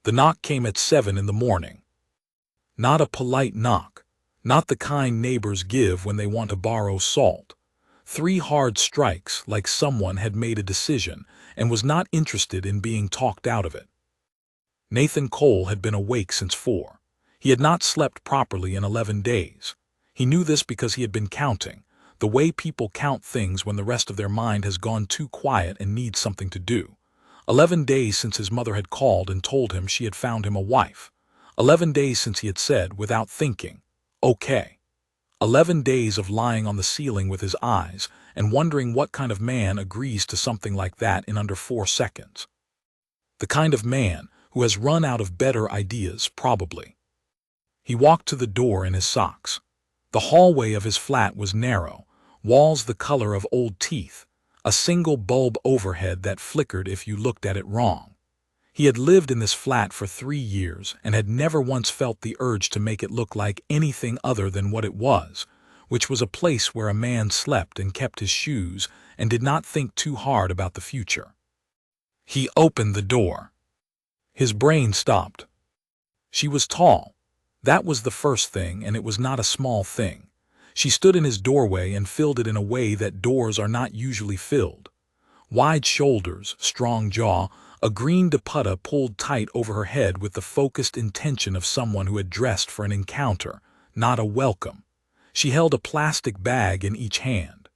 The knock came at 7 in the morning. Not a polite knock, not the kind neighbors give when they want to borrow salt. 3 hard strikes, like someone had made a decision and was not interested in being talked out of it. Nathan Cole had been awake since 4. He had not slept properly in 11 days. He knew this because he had been counting, the way people count things when the rest of their mind has gone too quiet and needs something to do. 11 days since his mother had called and told him she had found him a wife. 11 days since he had said, without thinking, "Okay." 11 days of lying on the ceiling with his eyes and wondering what kind of man agrees to something like that in under 4 seconds. The kind of man who has run out of better ideas, probably. He walked to the door in his socks. The hallway of his flat was narrow, walls the color of old teeth, a single bulb overhead that flickered if you looked at it wrong. He had lived in this flat for 3 years and had never once felt the urge to make it look like anything other than what it was, which was a place where a man slept and kept his shoes and did not think too hard about the future. He opened the door. His brain stopped. She was tall. That was the first thing, and it was not a small thing. She stood in his doorway and filled it in a way that doors are not usually filled. Wide shoulders, strong jaw, a green dupatta pulled tight over her head with the focused intention of someone who had dressed for an encounter, not a welcome. She held a plastic bag in each hand.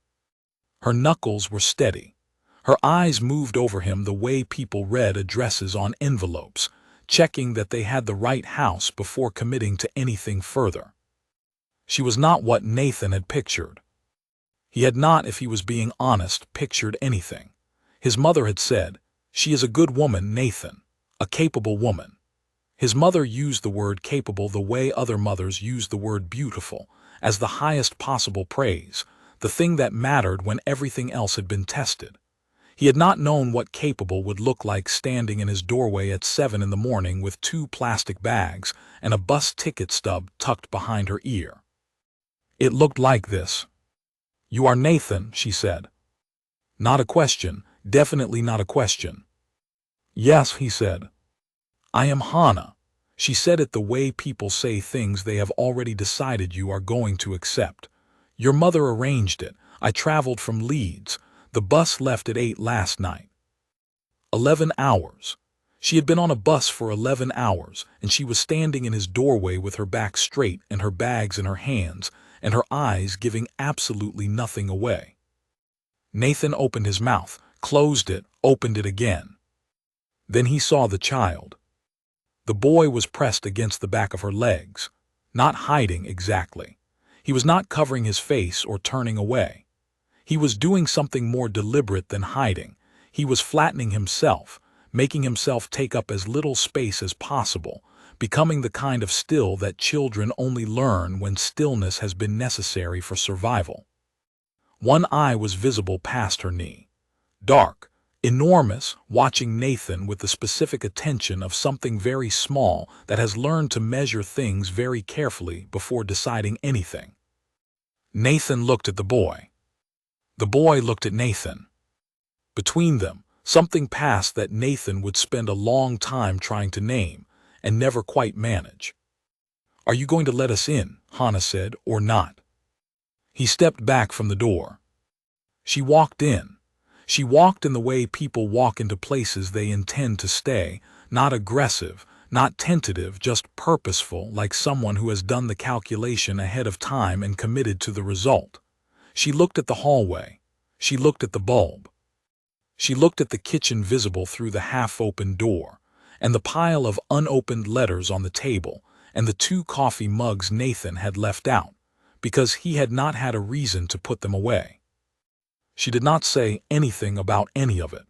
Her knuckles were steady. Her eyes moved over him the way people read addresses on envelopes, checking that they had the right house before committing to anything further. She was not what Nathan had pictured. He had not, if he was being honest, pictured anything. His mother had said, "She is a good woman, Nathan, a capable woman." His mother used the word capable the way other mothers use the word beautiful, as the highest possible praise, the thing that mattered when everything else had been tested. He had not known what capable would look like standing in his doorway at 7 in the morning with 2 plastic bags and a bus ticket stub tucked behind her ear. It looked like this. "You are Nathan," she said. Not a question, definitely not a question. "Yes," he said. "I am Hannah." She said it the way people say things they have already decided you are going to accept. "Your mother arranged it. I traveled from Leeds. The bus left at 8 last night." 11 hours. She had been on a bus for 11 hours, and she was standing in his doorway with her back straight and her bags in her hands, and her eyes giving absolutely nothing away. Nathan opened his mouth, closed it, opened it again. Then he saw the child. The boy was pressed against the back of her legs, not hiding exactly. He was not covering his face or turning away. He was doing something more deliberate than hiding. He was flattening himself, making himself take up as little space as possible, becoming the kind of still that children only learn when stillness has been necessary for survival. One eye was visible past her knee. Dark, enormous, watching Nathan with the specific attention of something very small that has learned to measure things very carefully before deciding anything. Nathan looked at the boy. The boy looked at Nathan. Between them, something passed that Nathan would spend a long time trying to name and never quite manage. "Are you going to let us in," Hannah said, "or not?" He stepped back from the door. She walked in. She walked in the way people walk into places they intend to stay, not aggressive, not tentative, just purposeful, like someone who has done the calculation ahead of time and committed to the result. She looked at the hallway. She looked at the bulb. She looked at the kitchen visible through the half-open door, and the pile of unopened letters on the table, and the 2 coffee mugs Nathan had left out, because he had not had a reason to put them away. She did not say anything about any of it.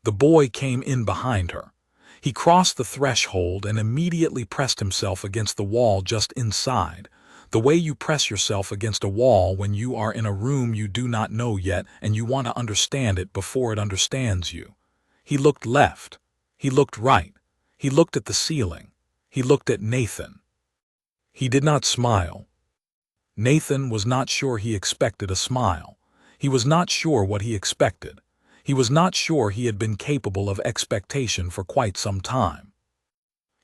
The boy came in behind her. He crossed the threshold and immediately pressed himself against the wall just inside, the way you press yourself against a wall when you are in a room you do not know yet and you want to understand it before it understands you. He looked left. He looked right. He looked at the ceiling. He looked at Nathan. He did not smile. Nathan was not sure he expected a smile. He was not sure what he expected. He was not sure he had been capable of expectation for quite some time.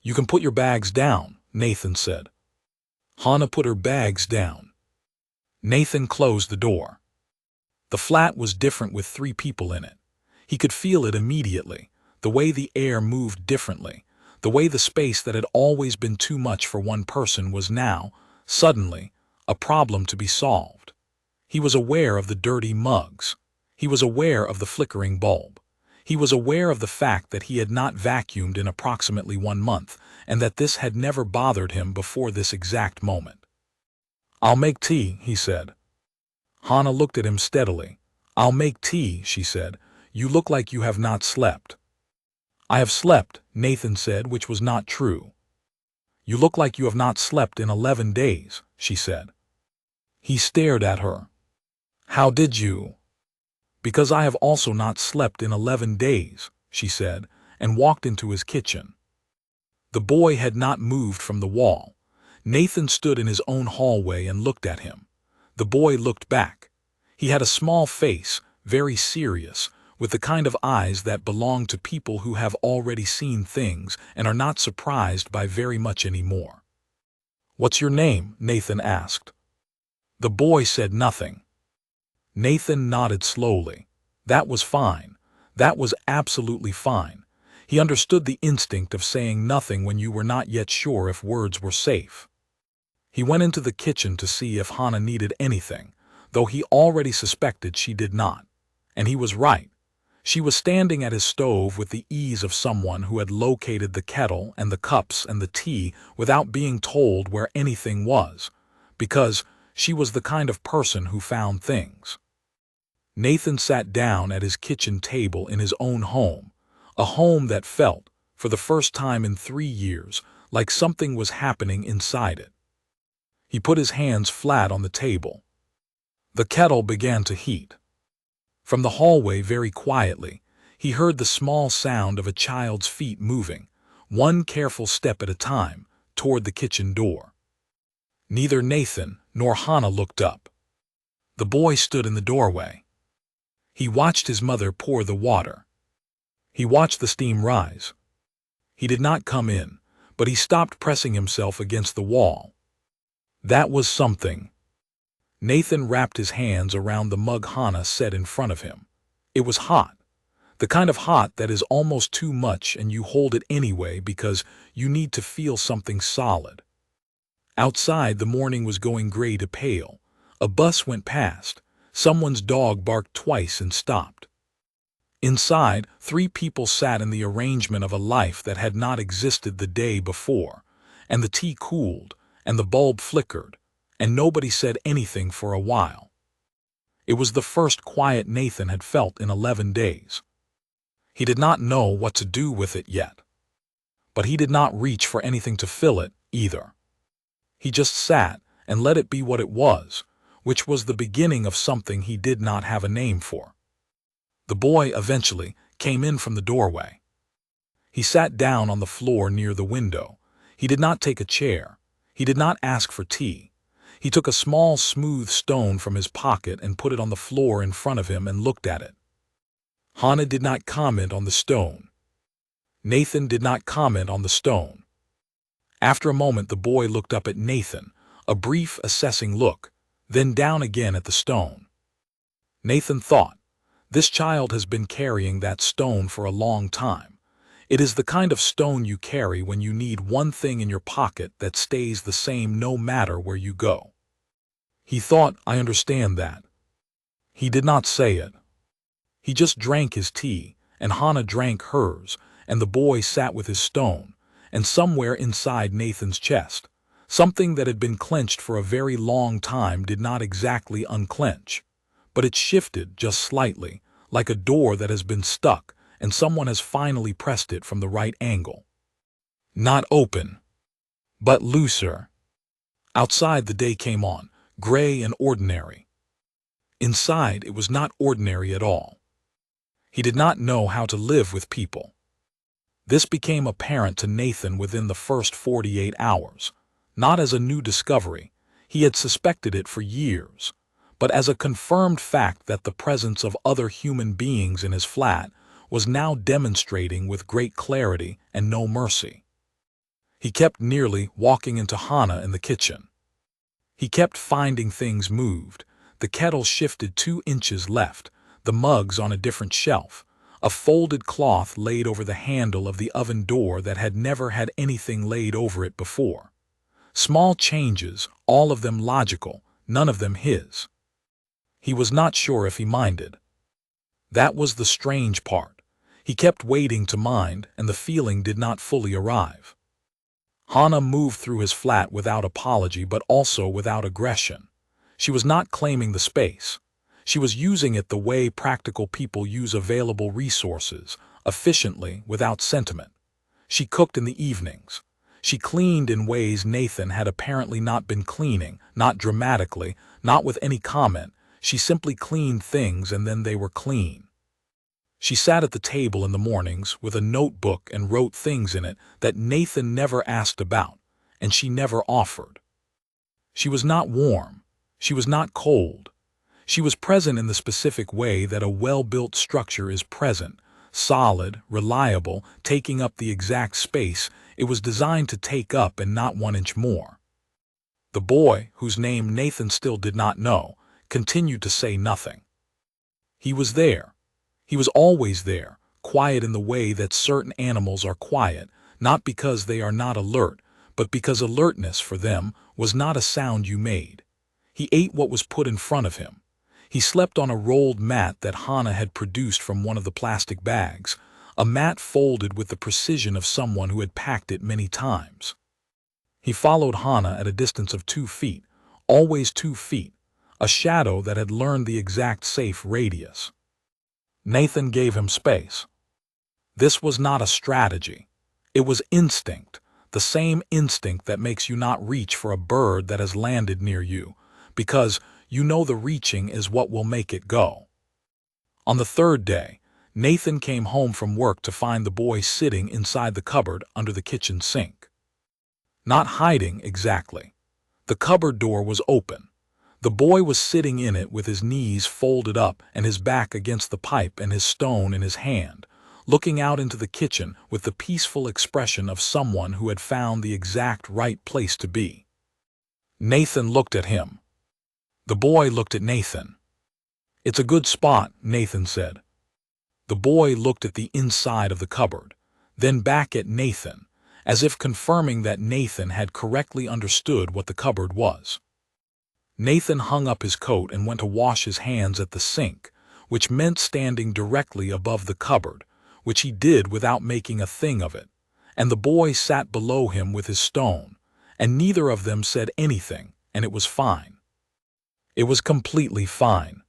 You can put your bags down, Nathan said. Hannah put her bags down. Nathan closed the door. The flat was different with 3 people in it. He could feel it immediately, the way the air moved differently, the way the space that had always been too much for one person was now, suddenly, a problem to be solved. He was aware of the dirty mugs. He was aware of the flickering bulb. He was aware of the fact that he had not vacuumed in approximately 1 month, and that this had never bothered him before this exact moment. "I'll make tea," he said. Hannah looked at him steadily. "I'll make tea," she said. "You look like you have not slept." "I have slept," Nathan said, which was not true. "You look like you have not slept in 11 days, she said. He stared at her. "How did you?" "Because I have also not slept in 11 days, she said, and walked into his kitchen. The boy had not moved from the wall. Nathan stood in his own hallway and looked at him. The boy looked back. He had a small face, very serious, with the kind of eyes that belong to people who have already seen things and are not surprised by very much anymore. "What's your name?" Nathan asked. The boy said nothing. Nathan nodded slowly. That was fine. That was absolutely fine. He understood the instinct of saying nothing when you were not yet sure if words were safe. He went into the kitchen to see if Hannah needed anything, though he already suspected she did not. And he was right. She was standing at his stove with the ease of someone who had located the kettle and the cups and the tea without being told where anything was, because she was the kind of person who found things. Nathan sat down at his kitchen table in his own home, a home that felt, for the first time in 3 years, like something was happening inside it. He put his hands flat on the table. The kettle began to heat. From the hallway, very quietly, he heard the small sound of a child's feet moving, one careful step at a time, toward the kitchen door. Neither Nathan nor Hannah looked up. The boy stood in the doorway. He watched his mother pour the water. He watched the steam rise. He did not come in, but he stopped pressing himself against the wall. That was something. Nathan wrapped his hands around the mug Hannah set in front of him. It was hot. The kind of hot that is almost too much and you hold it anyway because you need to feel something solid. Outside, the morning was going gray to pale. A bus went past. Someone's dog barked twice and stopped. Inside, 3 people sat in the arrangement of a life that had not existed the day before, and the tea cooled, and the bulb flickered, and nobody said anything for a while. It was the first quiet Nathan had felt in 11 days. He did not know what to do with it yet. But he did not reach for anything to fill it, either. He just sat and let it be what it was, which was the beginning of something he did not have a name for. The boy eventually came in from the doorway. He sat down on the floor near the window. He did not take a chair. He did not ask for tea. He took a small, smooth stone from his pocket and put it on the floor in front of him and looked at it. Hannah did not comment on the stone. Nathan did not comment on the stone. After a moment, the boy looked up at Nathan, a brief, assessing look, then down again at the stone. Nathan thought, this child has been carrying that stone for a long time. It is the kind of stone you carry when you need one thing in your pocket that stays the same no matter where you go. He thought, I understand that. He did not say it. He just drank his tea, and Hannah drank hers, and the boy sat with his stone, and somewhere inside Nathan's chest, something that had been clenched for a very long time did not exactly unclench, but it shifted just slightly, like a door that has been stuck, and someone has finally pressed it from the right angle. Not open, but looser. Outside, the day came on, gray and ordinary. Inside, it was not ordinary at all. He did not know how to live with people. This became apparent to Nathan within the first 48 hours, not as a new discovery. He had suspected it for years, but as a confirmed fact that the presence of other human beings in his flat was now demonstrating with great clarity and no mercy. He kept nearly walking into Hannah in the kitchen. He kept finding things moved. The kettle shifted 2 inches left, the mugs on a different shelf, a folded cloth laid over the handle of the oven door that had never had anything laid over it before. Small changes, all of them logical, none of them his. He was not sure if he minded. That was the strange part. He kept waiting to mind, and the feeling did not fully arrive. Hannah moved through his flat without apology but also without aggression. She was not claiming the space. She was using it the way practical people use available resources, efficiently, without sentiment. She cooked in the evenings. She cleaned in ways Nathan had apparently not been cleaning, not dramatically, not with any comment. She simply cleaned things and then they were clean. She sat at the table in the mornings with a notebook and wrote things in it that Nathan never asked about, and she never offered. She was not warm. She was not cold. She was present in the specific way that a well-built structure is present, solid, reliable, taking up the exact space it was designed to take up and not 1 inch more. The boy, whose name Nathan still did not know, continued to say nothing. He was there. He was always there, quiet in the way that certain animals are quiet, not because they are not alert, but because alertness for them was not a sound you made. He ate what was put in front of him. He slept on a rolled mat that Hannah had produced from one of the plastic bags, a mat folded with the precision of someone who had packed it many times. He followed Hannah at a distance of 2 feet, always 2 feet, a shadow that had learned the exact safe radius. Nathan gave him space. This was not a strategy. It was instinct, the same instinct that makes you not reach for a bird that has landed near you, because you know the reaching is what will make it go. On the 3rd day, Nathan came home from work to find the boy sitting inside the cupboard under the kitchen sink. Not hiding exactly. The cupboard door was open. The boy was sitting in it with his knees folded up and his back against the pipe and his stone in his hand, looking out into the kitchen with the peaceful expression of someone who had found the exact right place to be. Nathan looked at him. The boy looked at Nathan. "It's a good spot," Nathan said. The boy looked at the inside of the cupboard, then back at Nathan, as if confirming that Nathan had correctly understood what the cupboard was. Nathan hung up his coat and went to wash his hands at the sink, which meant standing directly above the cupboard, which he did without making a thing of it, and the boy sat below him with his stone, and neither of them said anything, and it was fine. It was completely fine.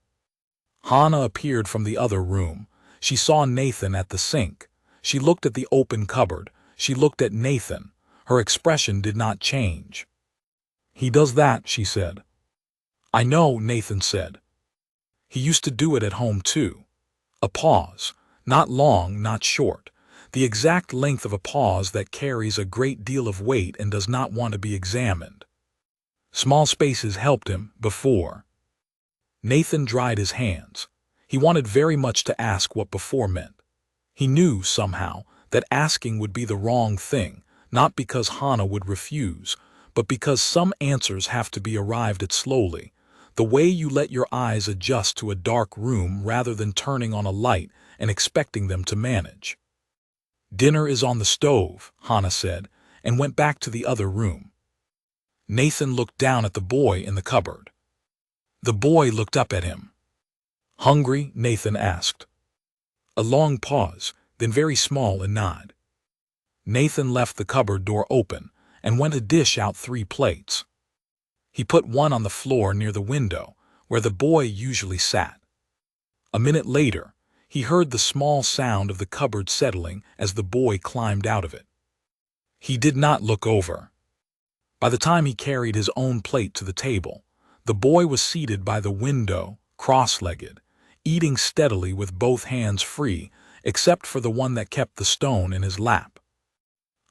Hannah appeared from the other room. She saw Nathan at the sink. She looked at the open cupboard. She looked at Nathan. Her expression did not change. "He does that," she said. "I know," Nathan said. "He used to do it at home too." A pause, not long, not short, the exact length of a pause that carries a great deal of weight and does not want to be examined. Small spaces helped him before. Nathan dried his hands. He wanted very much to ask what before meant. He knew, somehow, that asking would be the wrong thing, not because Hannah would refuse, but because some answers have to be arrived at slowly, the way you let your eyes adjust to a dark room rather than turning on a light and expecting them to manage. "Dinner is on the stove," Hannah said, and went back to the other room. Nathan looked down at the boy in the cupboard. The boy looked up at him. "Hungry?" Nathan asked. A long pause, then very small a nod. Nathan left the cupboard door open and went to dish out 3 plates. He put one on the floor near the window, where the boy usually sat. A minute later, he heard the small sound of the cupboard settling as the boy climbed out of it. He did not look over. By the time he carried his own plate to the table, the boy was seated by the window, cross-legged, eating steadily with both hands free, except for the one that kept the stone in his lap.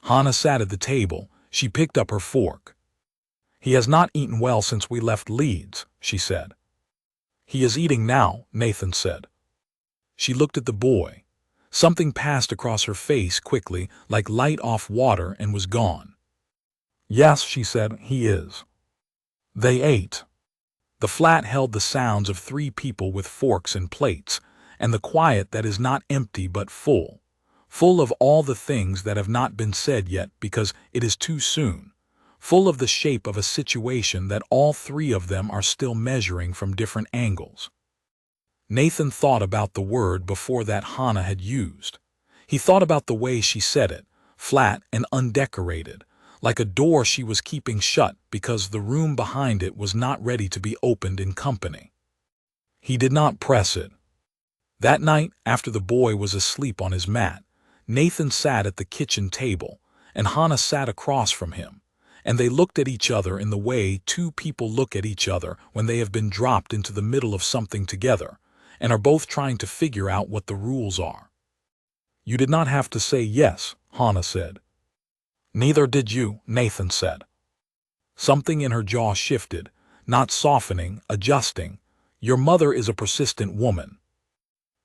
Hannah sat at the table. She picked up her fork. "He has not eaten well since we left Leeds," she said. "He is eating now," Nathan said. She looked at the boy. Something passed across her face quickly, like light off water, and was gone. Yes, she said, he is. They ate. The flat held the sounds of three people with forks and plates, and the quiet that is not empty but full, full of all the things that have not been said yet because it is too soon, full of the shape of a situation that all three of them are still measuring from different angles. Nathan thought about the word before that Hannah had used. He thought about the way she said it, flat and undecorated, like a door she was keeping shut because the room behind it was not ready to be opened in company. He did not press it. That night, after the boy was asleep on his mat, Nathan sat at the kitchen table, and Hannah sat across from him, and they looked at each other in the way two people look at each other when they have been dropped into the middle of something together, and are both trying to figure out what the rules are. You did not have to say yes, Hannah said. Neither did you, Nathan said. Something in her jaw shifted, not softening, adjusting. Your mother is a persistent woman.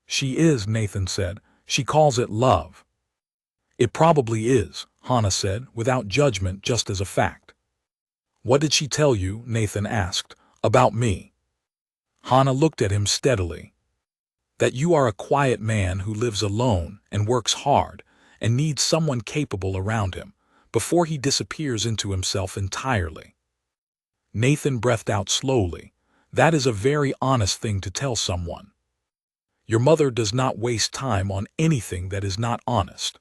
She is, Nathan said. She calls it love. It probably is, Hannah said, without judgment, just as a fact. What did she tell you, Nathan asked, about me? Hannah looked at him steadily. That you are a quiet man who lives alone and works hard and needs someone capable around him before he disappears into himself entirely. Nathan breathed out slowly. That is a very honest thing to tell someone. Your mother does not waste time on anything that is not honest.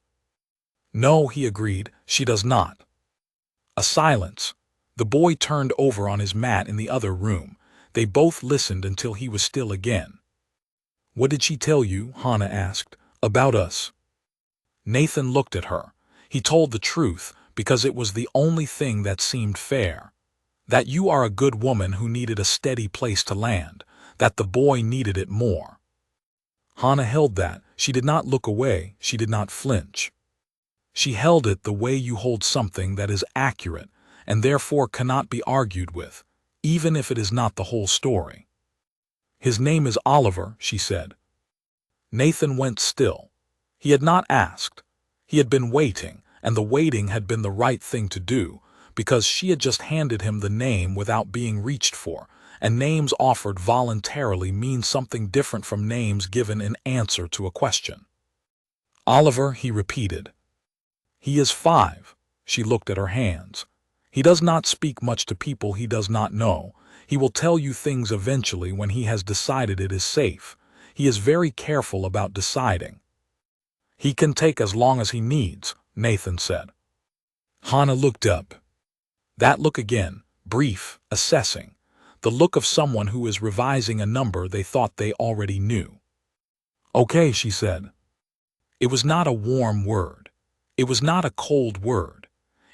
No, he agreed, she does not. A silence. The boy turned over on his mat in the other room. They both listened until he was still again. What did she tell you, Hannah asked, about us? Nathan looked at her. He told the truth because it was the only thing that seemed fair. That you are a good woman who needed a steady place to land, that the boy needed it more. Hannah held that. She did not look away, she did not flinch. She held it the way you hold something that is accurate and therefore cannot be argued with, even if it is not the whole story. His name is Oliver, she said. Nathan went still. He had not asked. He had been waiting, and the waiting had been the right thing to do, because she had just handed him the name without being reached for, and names offered voluntarily mean something different from names given in answer to a question. Oliver, he repeated. He is 5. She looked at her hands. He does not speak much to people he does not know. He will tell you things eventually when he has decided it is safe. He is very careful about deciding. He can take as long as he needs, Nathan said. Hannah looked up. That look again, brief, assessing. The look of someone who is revising a number they thought they already knew. Okay, she said. It was not a warm word. It was not a cold word.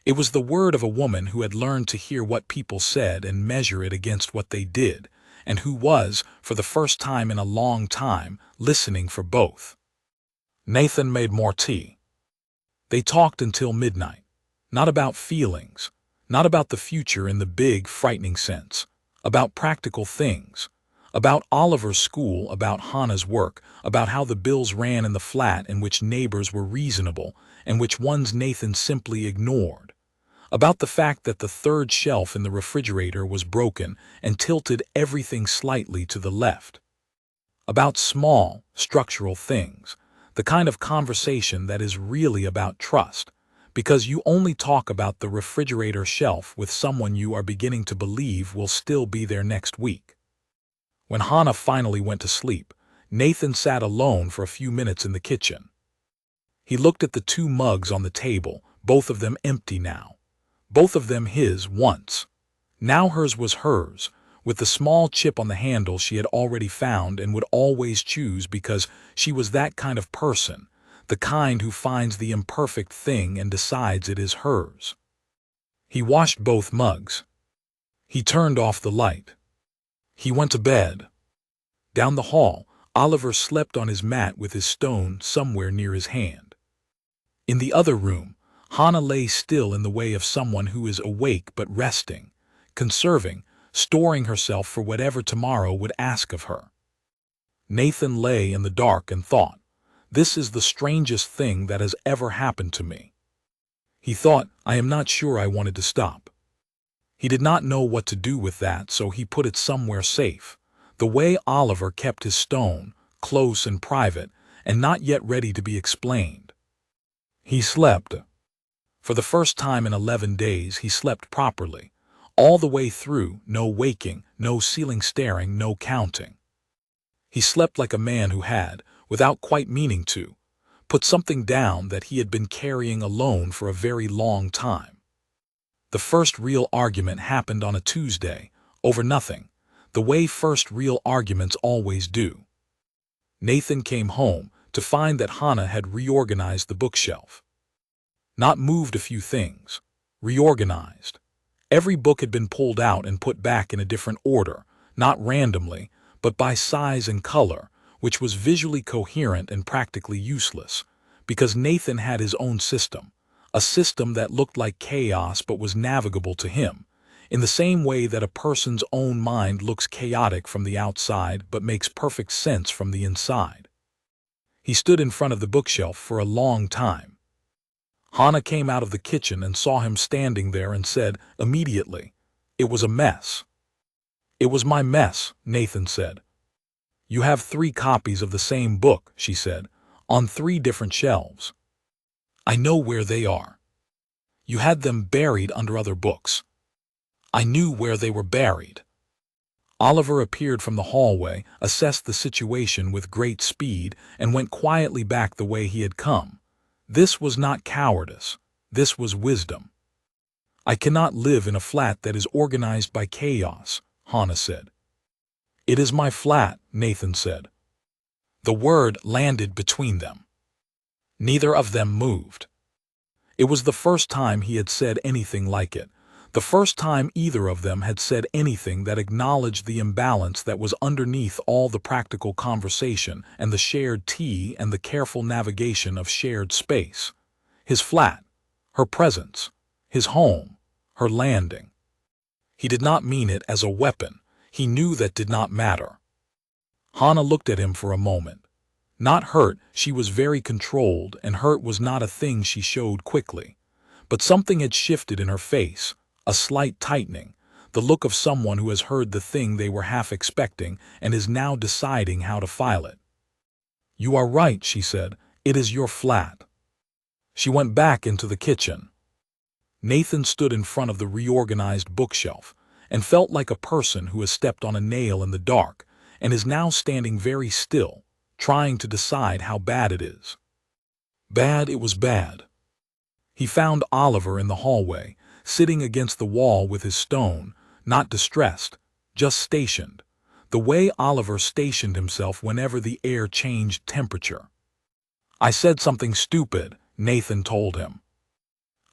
It was the word of a woman who had learned to hear what people said and measure it against what they did, and who was, for the first time in a long time, listening for both. Nathan made more tea. They talked until midnight. Not about feelings, not about the future in the big, frightening sense, about practical things, about Oliver's school, about Hannah's work, about how the bills ran in the flat in which neighbors were reasonable and which ones Nathan simply ignored, about the fact that the third shelf in the refrigerator was broken and tilted everything slightly to the left, about small, structural things, the kind of conversation that is really about trust, because you only talk about the refrigerator shelf with someone you are beginning to believe will still be there next week. When Hannah finally went to sleep, Nathan sat alone for a few minutes in the kitchen. He looked at the 2 mugs on the table, both of them empty now. Both of them his once. Now hers was hers, with the small chip on the handle she had already found and would always choose because she was that kind of person, the kind who finds the imperfect thing and decides it is hers. He washed both mugs. He turned off the light. He went to bed. Down the hall, Oliver slept on his mat with his stone somewhere near his hand. In the other room, Hannah lay still in the way of someone who is awake but resting, conserving, storing herself for whatever tomorrow would ask of her. Nathan lay in the dark and thought, this is the strangest thing that has ever happened to me. He thought, I am not sure I wanted to stop. He did not know what to do with that, so he put it somewhere safe. The way Oliver kept his stone, close and private, and not yet ready to be explained. He slept. For the first time in 11 days he slept properly. All the way through, no waking, no ceiling staring, no counting. He slept like a man who had, without quite meaning to, put something down that he had been carrying alone for a very long time. The first real argument happened on a Tuesday, over nothing, the way first real arguments always do. Nathan came home to find that Hannah had reorganized the bookshelf. Not moved a few things, reorganized. Every book had been pulled out and put back in a different order, not randomly, but by size and color, which was visually coherent and practically useless, because Nathan had his own system, a system that looked like chaos but was navigable to him, in the same way that a person's own mind looks chaotic from the outside but makes perfect sense from the inside. He stood in front of the bookshelf for a long time. Hannah came out of the kitchen and saw him standing there and said, immediately, it was a mess. It was my mess, Nathan said. You have 3 copies of the same book, she said, on 3 different shelves. I know where they are. You had them buried under other books. I knew where they were buried. Oliver appeared from the hallway, assessed the situation with great speed, and went quietly back the way he had come. This was not cowardice. This was wisdom. I cannot live in a flat that is organized by chaos, Hannah said. It is my flat, Nathan said. The word landed between them. Neither of them moved. It was the first time he had said anything like it, the first time either of them had said anything that acknowledged the imbalance that was underneath all the practical conversation and the shared tea and the careful navigation of shared space. His flat, her presence, his home, her landing. He did not mean it as a weapon. He knew that did not matter. Hannah looked at him for a moment. Not hurt, she was very controlled, and hurt was not a thing she showed quickly. But something had shifted in her face, a slight tightening, the look of someone who has heard the thing they were half expecting and is now deciding how to file it. You are right, she said. It is your flat. She went back into the kitchen. Nathan stood in front of the reorganized bookshelf and felt like a person who has stepped on a nail in the dark and is now standing very still, trying to decide how bad it is. Bad, it was bad. He found Oliver in the hallway, sitting against the wall with his stone, not distressed, just stationed, the way Oliver stationed himself whenever the air changed temperature. I said something stupid, Nathan told him.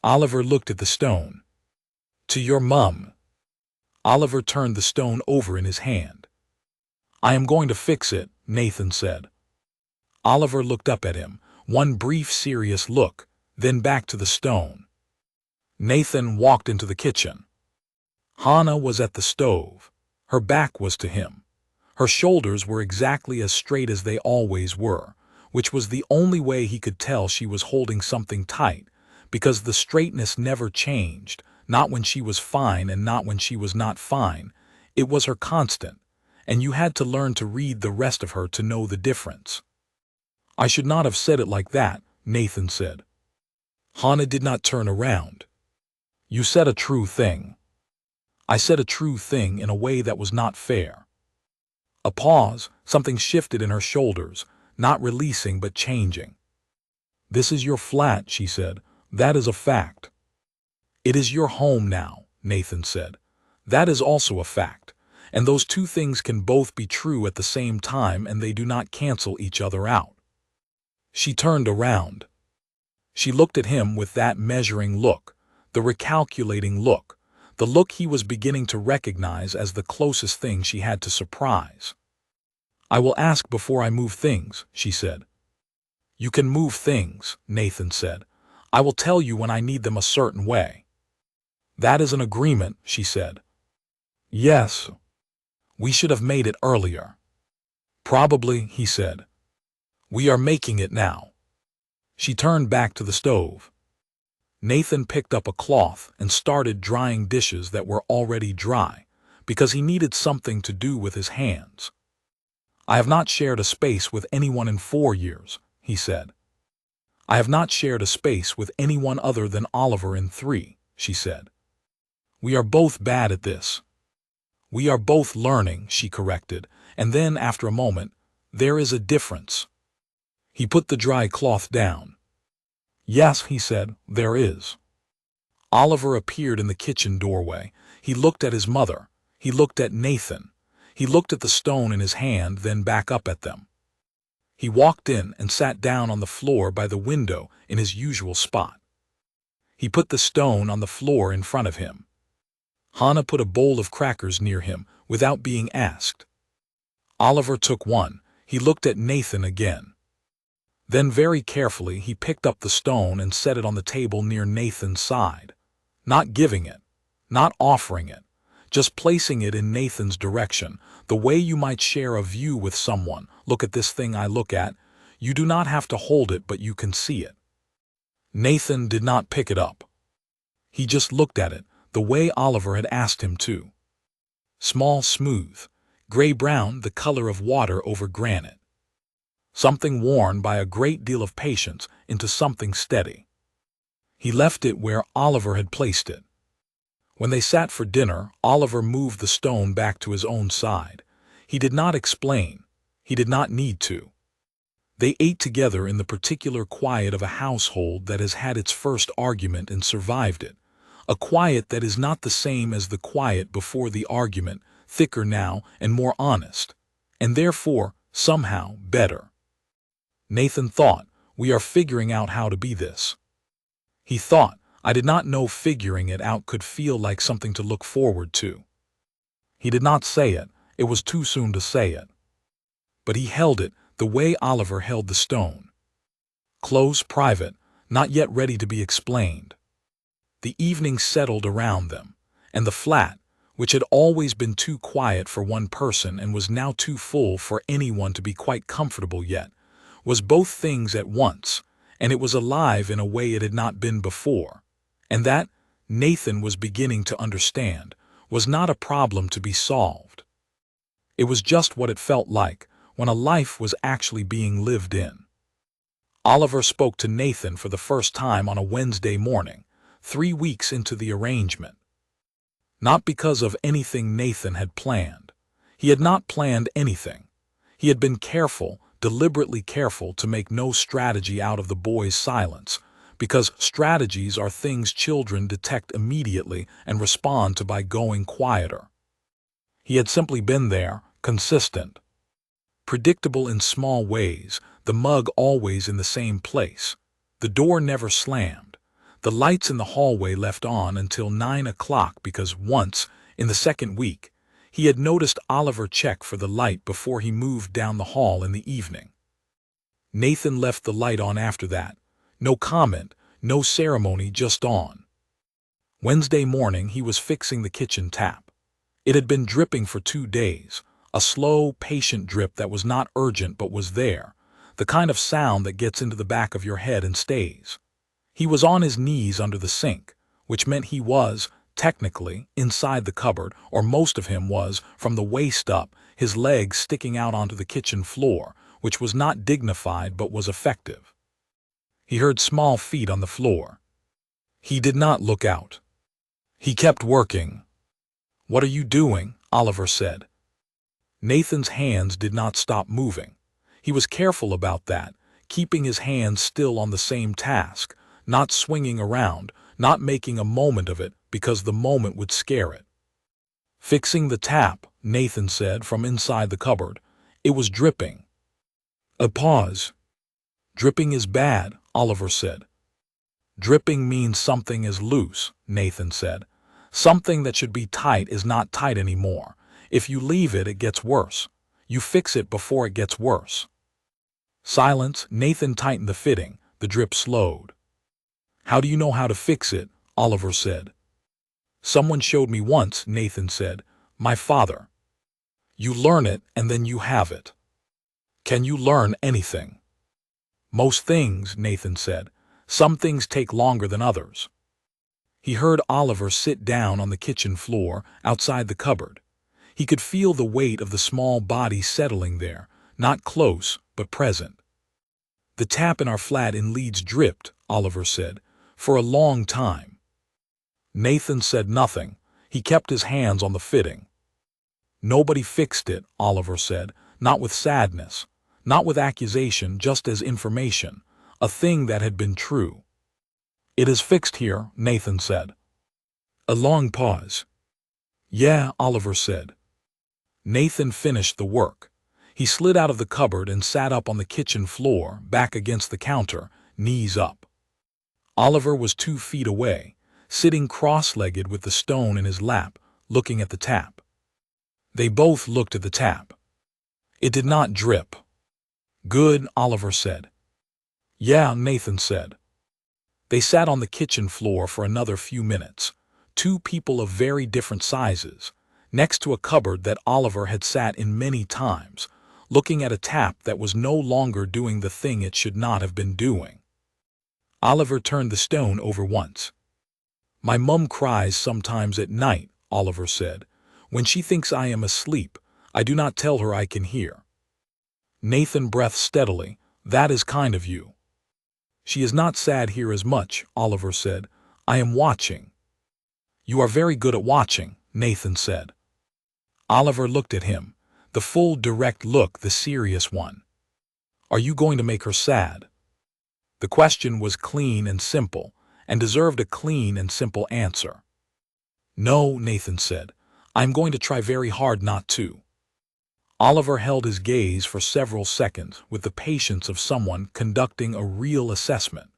Oliver looked at the stone. To your mum. Oliver turned the stone over in his hand. I am going to fix it, Nathan said. Oliver looked up at him, one brief serious look, then back to the stone. Nathan walked into the kitchen. Hannah was at the stove. Her back was to him. Her shoulders were exactly as straight as they always were, which was the only way he could tell she was holding something tight, because the straightness never changed, not when she was fine and not when she was not fine. It was her constant, and you had to learn to read the rest of her to know the difference. I should not have said it like that, Nathan said. Hannah did not turn around. You said a true thing. I said a true thing in a way that was not fair. A pause, something shifted in her shoulders, not releasing but changing. This is your flat, she said. That is a fact. It is your home now, Nathan said. That is also a fact, and those 2 things can both be true at the same time and they do not cancel each other out. She turned around. She looked at him with that measuring look, the recalculating look, the look he was beginning to recognize as the closest thing she had to surprise. I will ask before I move things, she said. You can move things, Nathan said. I will tell you when I need them a certain way. That is an agreement, she said. Yes. We should have made it earlier. Probably, he said. We are making it now. She turned back to the stove. Nathan picked up a cloth and started drying dishes that were already dry, because he needed something to do with his hands. "I have not shared a space with anyone in 4 years," he said. "I have not shared a space with anyone other than Oliver in 3, she said. "We are both bad at this." "We are both learning," she corrected, and then, after a moment, "There is a difference." He put the dry cloth down. "Yes," he said, "there is." Oliver appeared in the kitchen doorway. He looked at his mother. He looked at Nathan. He looked at the stone in his hand, then back up at them. He walked in and sat down on the floor by the window in his usual spot. He put the stone on the floor in front of him. Hannah put a bowl of crackers near him without being asked. Oliver took one. He looked at Nathan again. Then very carefully he picked up the stone and set it on the table near Nathan's side. Not giving it, not offering it, just placing it in Nathan's direction, the way you might share a view with someone. "Look at this thing I look at. You do not have to hold it, but you can see it." Nathan did not pick it up. He just looked at it, the way Oliver had asked him to. Small, smooth, gray-brown, the color of water over granite. Something worn by a great deal of patience into something steady. He left it where Oliver had placed it. When they sat for dinner, Oliver moved the stone back to his own side. He did not explain. He did not need to. They ate together in the particular quiet of a household that has had its first argument and survived it. A quiet that is not the same as the quiet before the argument, thicker now and more honest, and therefore, somehow, better. Nathan thought, "We are figuring out how to be this." He thought, "I did not know figuring it out could feel like something to look forward to." He did not say it. It was too soon to say it. But he held it the way Oliver held the stone. Close, private, not yet ready to be explained. The evening settled around them, and the flat, which had always been too quiet for one person and was now too full for anyone to be quite comfortable yet, was both things at once, and it was alive in a way it had not been before, and that, Nathan was beginning to understand, was not a problem to be solved. It was just what it felt like when a life was actually being lived in. Oliver spoke to Nathan for the first time on a Wednesday morning, 3 weeks into the arrangement. Not because of anything Nathan had planned. He had not planned anything. He had been careful, deliberately careful, to make no strategy out of the boy's silence, because strategies are things children detect immediately and respond to by going quieter. He had simply been there, consistent. Predictable in small ways, the mug always in the same place. The door never slammed. The lights in the hallway left on until 9 o'clock because once, in the second week, he had noticed Oliver check for the light before he moved down the hall in the evening. Nathan left the light on after that. No comment, no ceremony, just on. Wednesday morning he was fixing the kitchen tap. It had been dripping for 2 days, a slow, patient drip that was not urgent but was there, the kind of sound that gets into the back of your head and stays. He was on his knees under the sink, which meant he was, technically, inside the cupboard, or most of him was, from the waist up, his legs sticking out onto the kitchen floor, which was not dignified but was effective. He heard small feet on the floor. He did not look out. He kept working. "What are you doing?" Oliver said. Nathan's hands did not stop moving. He was careful about that, keeping his hands still on the same task, not swinging around, not making a moment of it because the moment would scare it. "Fixing the tap," Nathan said from inside the cupboard. "It was dripping." A pause. "Dripping is bad," Oliver said. "Dripping means something is loose," Nathan said. "Something that should be tight is not tight anymore. If you leave it, it gets worse. You fix it before it gets worse." Silence. Nathan tightened the fitting. The drip slowed. "How do you know how to fix it?" Oliver said. "Someone showed me once," Nathan said. "My father." "You learn it and then you have it." "Can you learn anything?" "Most things," Nathan said. Some things take longer than others. He heard Oliver sit down on the kitchen floor outside the cupboard. He could feel the weight of the small body settling there, not close, but present. "The tap in our flat in Leeds dripped," Oliver said, "for a long time." Nathan said nothing. He kept his hands on the fitting. "Nobody fixed it," Oliver said, not with sadness, not with accusation, just as information, a thing that had been true. "It is fixed here," Nathan said. A long pause. "Yeah," Oliver said. Nathan finished the work. He slid out of the cupboard and sat up on the kitchen floor, back against the counter, knees up. Oliver was 2 feet away, sitting cross-legged with the stone in his lap, looking at the tap. They both looked at the tap. It did not drip. "Good," Oliver said. "Yeah," Nathan said. They sat on the kitchen floor for another few minutes, 2 people of very different sizes, next to a cupboard that Oliver had sat in many times, looking at a tap that was no longer doing the thing it should not have been doing. Oliver turned the stone over once. "My mum cries sometimes at night," Oliver said. "When she thinks I am asleep, I do not tell her I can hear." Nathan breathed steadily. "That is kind of you." "She is not sad here as much," Oliver said. "I am watching." "You are very good at watching," Nathan said. Oliver looked at him, the full direct look, the serious one. "Are you going to make her sad?" The question was clean and simple, and deserved a clean and simple answer. "No," Nathan said. "I am going to try very hard not to." Oliver held his gaze for several seconds with the patience of someone conducting a real assessment.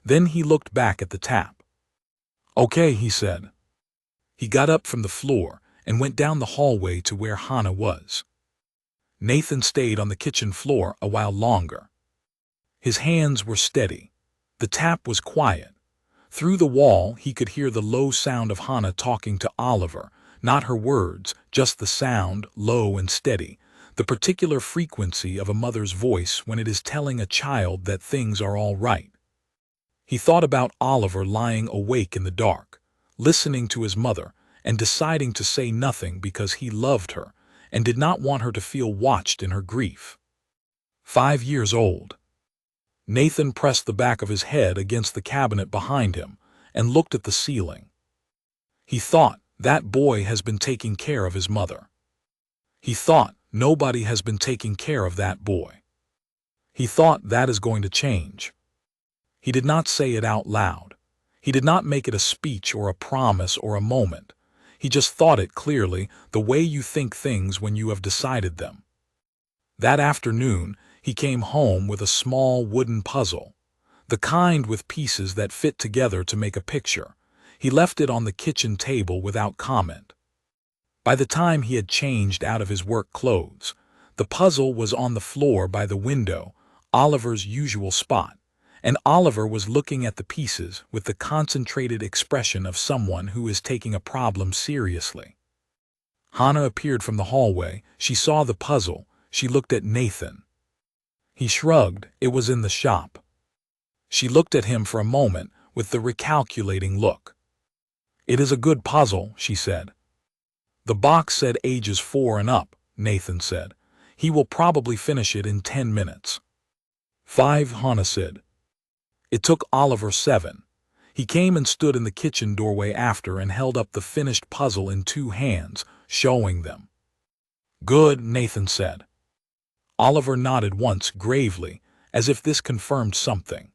Then he looked back at the tap. "Okay," he said. He got up from the floor and went down the hallway to where Hannah was. Nathan stayed on the kitchen floor a while longer. His hands were steady. The tap was quiet. Through the wall he could hear the low sound of Hannah talking to Oliver, not her words, just the sound, low and steady, the particular frequency of a mother's voice when it is telling a child that things are all right. He thought about Oliver lying awake in the dark, listening to his mother, and deciding to say nothing because he loved her and did not want her to feel watched in her grief. 5 years old. Nathan pressed the back of his head against the cabinet behind him and looked at the ceiling. He thought, that boy has been taking care of his mother. He thought, nobody has been taking care of that boy. He thought that is going to change. He did not say it out loud. He did not make it a speech or a promise or a moment. He just thought it clearly, the way you think things when you have decided them. That afternoon, he came home with a small wooden puzzle, the kind with pieces that fit together to make a picture. He left it on the kitchen table without comment. By the time he had changed out of his work clothes, the puzzle was on the floor by the window, Oliver's usual spot, and Oliver was looking at the pieces with the concentrated expression of someone who is taking a problem seriously. Hannah appeared from the hallway. She saw the puzzle. She looked at Nathan. He shrugged. It was in the shop. She looked at him for a moment with the recalculating look. "It is a good puzzle," she said. "The box said ages 4 and up," Nathan said. "He will probably finish it in 10 minutes. 5, Hannah said. It took Oliver 7. He came and stood in the kitchen doorway after and held up the finished puzzle in 2 hands, showing them. "Good," Nathan said. Oliver nodded once gravely, as if this confirmed something.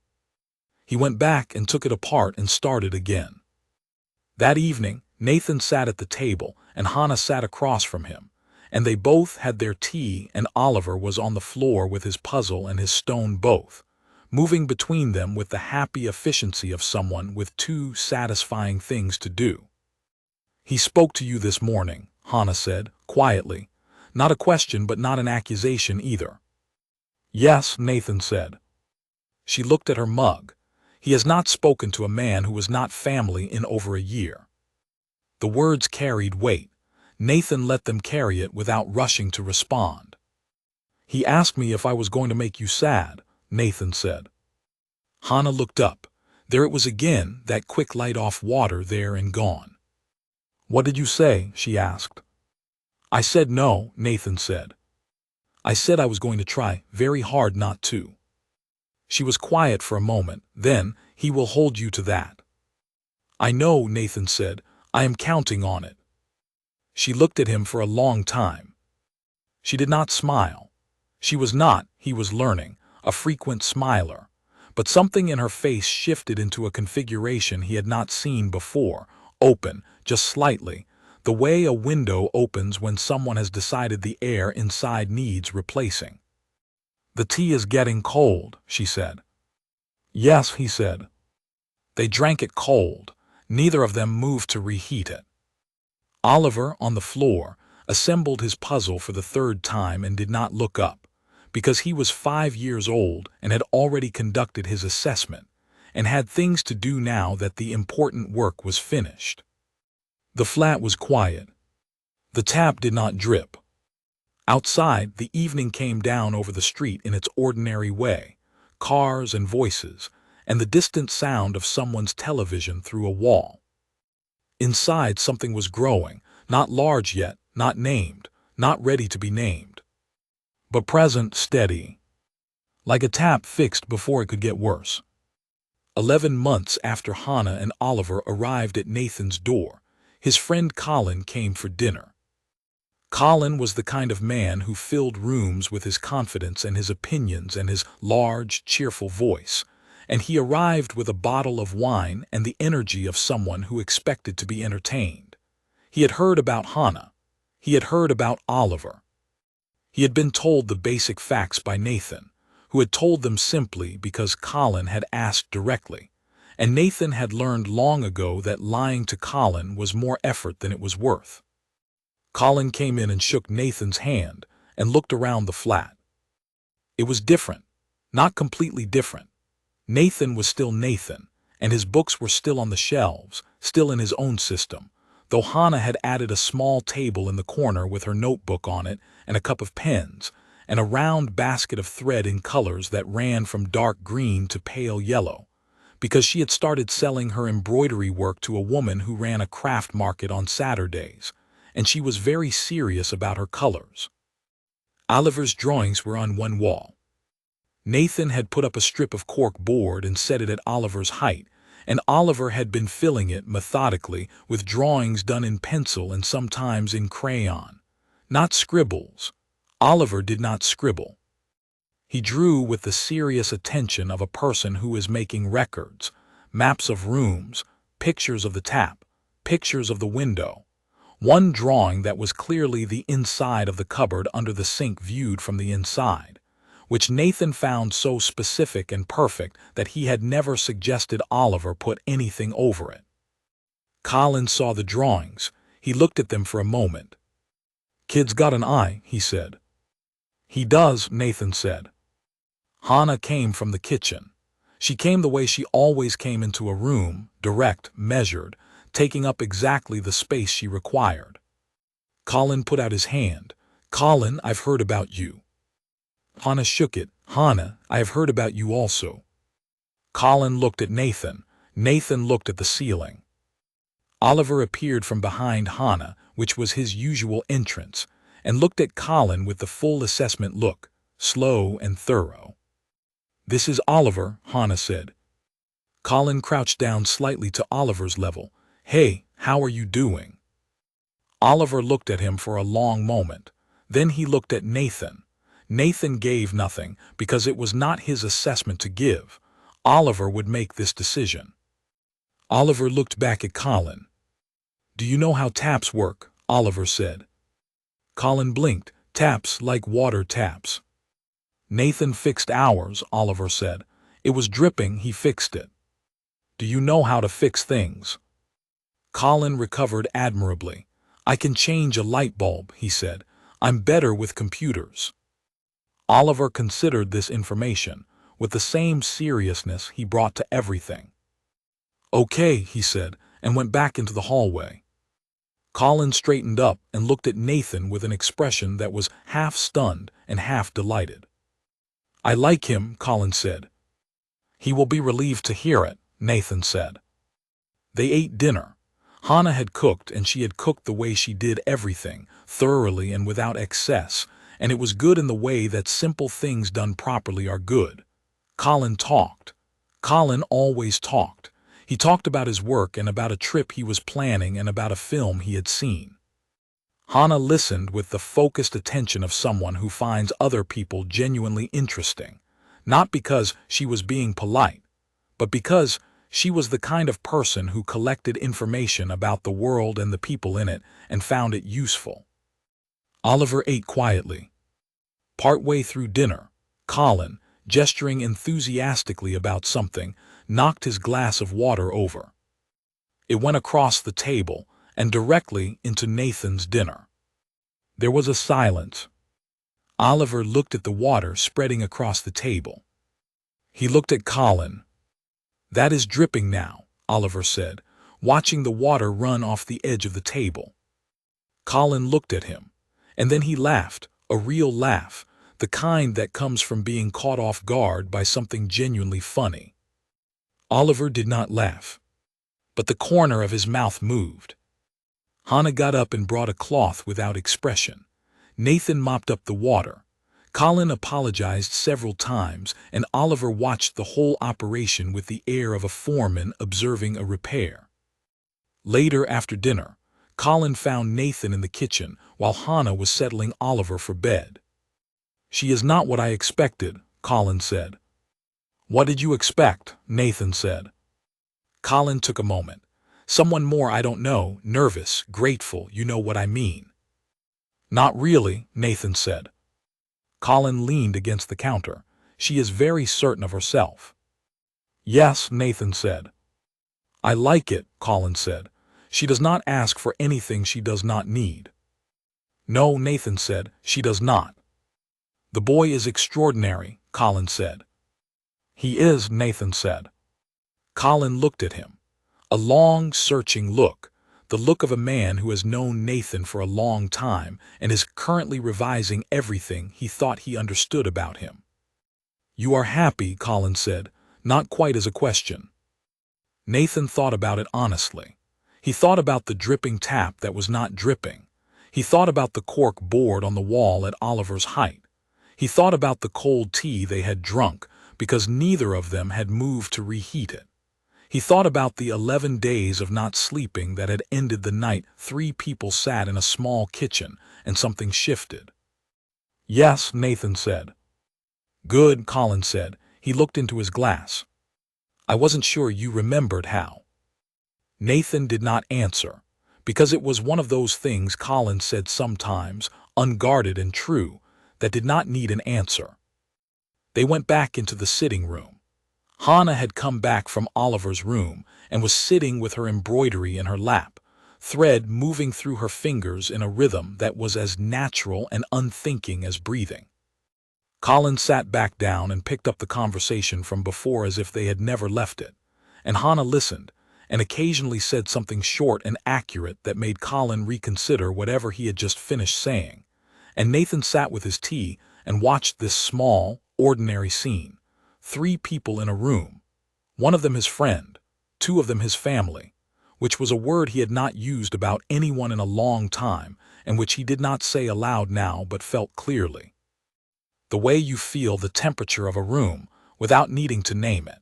He went back and took it apart and started again. That evening, Nathan sat at the table and Hannah sat across from him, and they both had their tea, and Oliver was on the floor with his puzzle and his stone both, moving between them with the happy efficiency of someone with 2 satisfying things to do. "He spoke to you this morning," Hannah said, quietly. Not a question but not an accusation either. "Yes," Nathan said. She looked at her mug. "He has not spoken to a man who was not family in over a year." The words carried weight. Nathan let them carry it without rushing to respond. "He asked me if I was going to make you sad," Nathan said. Hannah looked up. There it was again, that quick light off water there and gone. "What did you say?" she asked. "I said no," Nathan said. "I said I was going to try very hard not to." She was quiet for a moment, then, "He will hold you to that." "I know," Nathan said. "I am counting on it." She looked at him for a long time. She did not smile. She was not, he was learning, a frequent smiler, but something in her face shifted into a configuration he had not seen before, open, just slightly, the way a window opens when someone has decided the air inside needs replacing. "The tea is getting cold," she said. "Yes," he said. They drank it cold. Neither of them moved to reheat it. Oliver, on the floor, assembled his puzzle for the third time and did not look up, because he was 5 years old and had already conducted his assessment, and had things to do now that the important work was finished. The flat was quiet. The tap did not drip. Outside, the evening came down over the street in its ordinary way, cars and voices, and the distant sound of someone's television through a wall. Inside, something was growing, not large yet, not named, not ready to be named, but present, steady, like a tap fixed before it could get worse. 11 months after Hannah and Oliver arrived at Nathan's door, his friend Colin came for dinner. Colin was the kind of man who filled rooms with his confidence and his opinions and his large, cheerful voice, and he arrived with a bottle of wine and the energy of someone who expected to be entertained. He had heard about Hannah. He had heard about Oliver. He had been told the basic facts by Nathan, who had told them simply because Colin had asked directly, and Nathan had learned long ago that lying to Colin was more effort than it was worth. Colin came in and shook Nathan's hand and looked around the flat. It was different, not completely different. Nathan was still Nathan, and his books were still on the shelves, still in his own system, though Hannah had added a small table in the corner with her notebook on it and a cup of pens, and a round basket of thread in colors that ran from dark green to pale yellow, because she had started selling her embroidery work to a woman who ran a craft market on Saturdays, and she was very serious about her colors. Oliver's drawings were on one wall. Nathan had put up a strip of cork board and set it at Oliver's height, and Oliver had been filling it methodically with drawings done in pencil and sometimes in crayon. Not scribbles. Oliver did not scribble. He drew with the serious attention of a person who is making records, maps of rooms, pictures of the tap, pictures of the window. One drawing that was clearly the inside of the cupboard under the sink viewed from the inside, which Nathan found so specific and perfect that he had never suggested Oliver put anything over it. Colin saw the drawings. He looked at them for a moment. "Kid's got an eye," he said. "He does," Nathan said. Hannah came from the kitchen. She came the way she always came into a room, direct, measured, taking up exactly the space she required. Colin put out his hand. "Colin, I've heard about you." Hannah shook it. "Hannah, I have heard about you also." Colin looked at Nathan. Nathan looked at the ceiling. Oliver appeared from behind Hannah, which was his usual entrance, and looked at Colin with the full assessment look, slow and thorough. "This is Oliver," Hannah said. Colin crouched down slightly to Oliver's level. "Hey, how are you doing?" Oliver looked at him for a long moment. Then he looked at Nathan. Nathan gave nothing, because it was not his assessment to give. Oliver would make this decision. Oliver looked back at Colin. "Do you know how taps work?" Oliver said. Colin blinked. "Taps like water taps." "Nathan fixed ours," Oliver said. "It was dripping, he fixed it." "Do you know how to fix things?" Colin recovered admirably. "I can change a light bulb," he said. "I'm better with computers." Oliver considered this information, with the same seriousness he brought to everything. "Okay," he said, and went back into the hallway. Colin straightened up and looked at Nathan with an expression that was half stunned and half delighted. "I like him," Colin said. "He will be relieved to hear it," Nathan said. They ate dinner. Hannah had cooked, and she had cooked the way she did everything, thoroughly and without excess, and it was good in the way that simple things done properly are good. Colin talked. Colin always talked. He talked about his work and about a trip he was planning and about a film he had seen. Hannah listened with the focused attention of someone who finds other people genuinely interesting, not because she was being polite, but because she was the kind of person who collected information about the world and the people in it and found it useful. Oliver ate quietly. Partway through dinner, Colin, gesturing enthusiastically about something, knocked his glass of water over. It went across the table and directly into Nathan's dinner. There was a silence. Oliver looked at the water spreading across the table. He looked at Colin. "That is dripping now," Oliver said, watching the water run off the edge of the table. Colin looked at him, and then he laughed, a real laugh, the kind that comes from being caught off guard by something genuinely funny. Oliver did not laugh, but the corner of his mouth moved. Hannah got up and brought a cloth without expression. Nathan mopped up the water. Colin apologized several times, and Oliver watched the whole operation with the air of a foreman observing a repair. Later, after dinner, Colin found Nathan in the kitchen while Hannah was settling Oliver for bed. "She is not what I expected," Colin said. "What did you expect?" Nathan said. Colin took a moment. "Someone more, I don't know, nervous, grateful, you know what I mean." "Not really," Nathan said. Colin leaned against the counter. "She is very certain of herself." "Yes," Nathan said. "I like it," Colin said. "She does not ask for anything she does not need." "No," Nathan said, "she does not." "The boy is extraordinary," Colin said. "He is," Nathan said. Colin looked at him. A long, searching look, the look of a man who has known Nathan for a long time and is currently revising everything he thought he understood about him. "You are happy," Colin said, not quite as a question. Nathan thought about it honestly. He thought about the dripping tap that was not dripping. He thought about the cork board on the wall at Oliver's height. He thought about the cold tea they had drunk because neither of them had moved to reheat it. He thought about the 11 days of not sleeping that had ended the night 3 people sat in a small kitchen and something shifted. "Yes," Nathan said. "Good," Colin said. He looked into his glass. "I wasn't sure you remembered how." Nathan did not answer, because it was one of those things Colin said sometimes, unguarded and true, that did not need an answer. They went back into the sitting room. Hannah had come back from Oliver's room and was sitting with her embroidery in her lap, thread moving through her fingers in a rhythm that was as natural and unthinking as breathing. Colin sat back down and picked up the conversation from before as if they had never left it, and Hannah listened and occasionally said something short and accurate that made Colin reconsider whatever he had just finished saying, and Nathan sat with his tea and watched this small, ordinary scene. 3 people in a room, one of them his friend, 2 of them his family, which was a word he had not used about anyone in a long time and which he did not say aloud now but felt clearly. The way you feel the temperature of a room without needing to name it.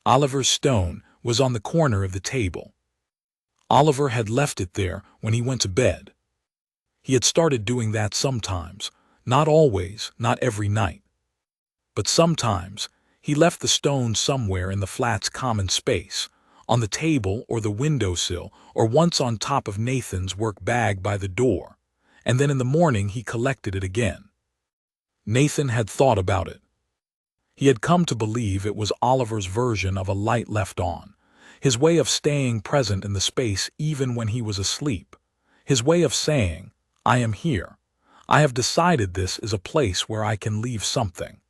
Oliver's stone was on the corner of the table. Oliver had left it there when he went to bed. He had started doing that sometimes, not always, not every night. But sometimes he left the stone somewhere in the flat's common space, on the table or the windowsill, or once on top of Nathan's work bag by the door, and then in the morning he collected it again. Nathan had thought about it. He had come to believe it was Oliver's version of a light left on, his way of staying present in the space even when he was asleep, his way of saying, "I am here. I have decided this is a place where I can leave something."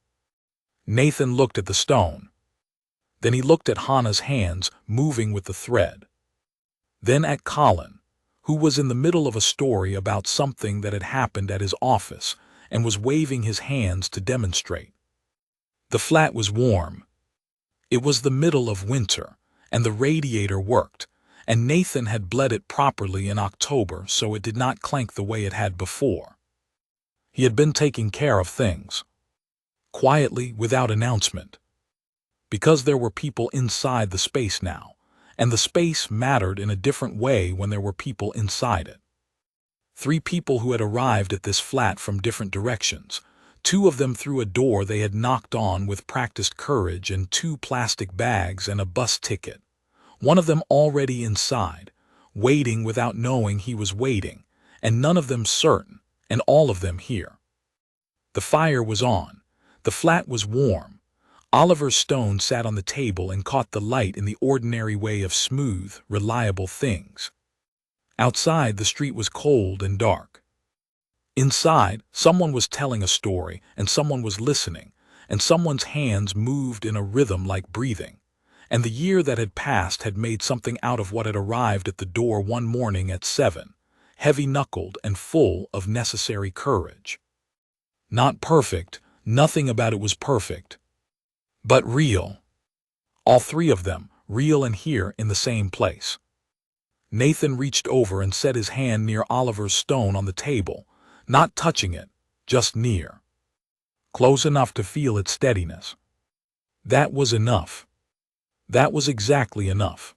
Nathan looked at the stone. Then he looked at Hannah's hands moving with the thread. Then at Colin, who was in the middle of a story about something that had happened at his office and was waving his hands to demonstrate. The flat was warm. It was the middle of winter, and the radiator worked, and Nathan had bled it properly in October so it did not clank the way it had before. He had been taking care of things, quietly, without announcement. Because there were people inside the space now, and the space mattered in a different way when there were people inside it. 3 people who had arrived at this flat from different directions, 2 of them through a door they had knocked on with practiced courage and 2 plastic bags and a bus ticket. One of them already inside, waiting without knowing he was waiting, and none of them certain, and all of them here. The fire was on. The flat was warm. Oliver Stone sat on the table and caught the light in the ordinary way of smooth, reliable things. Outside, the street was cold and dark. Inside, someone was telling a story, and someone was listening, and someone's hands moved in a rhythm like breathing. And the year that had passed had made something out of what had arrived at the door one morning at 7, heavy-knuckled and full of necessary courage. Not perfect, nothing about it was perfect, but real. All 3 of them, real and here in the same place. Nathan reached over and set his hand near Oliver Stone on the table, not touching it, just near. Close enough to feel its steadiness. That was enough. That was exactly enough.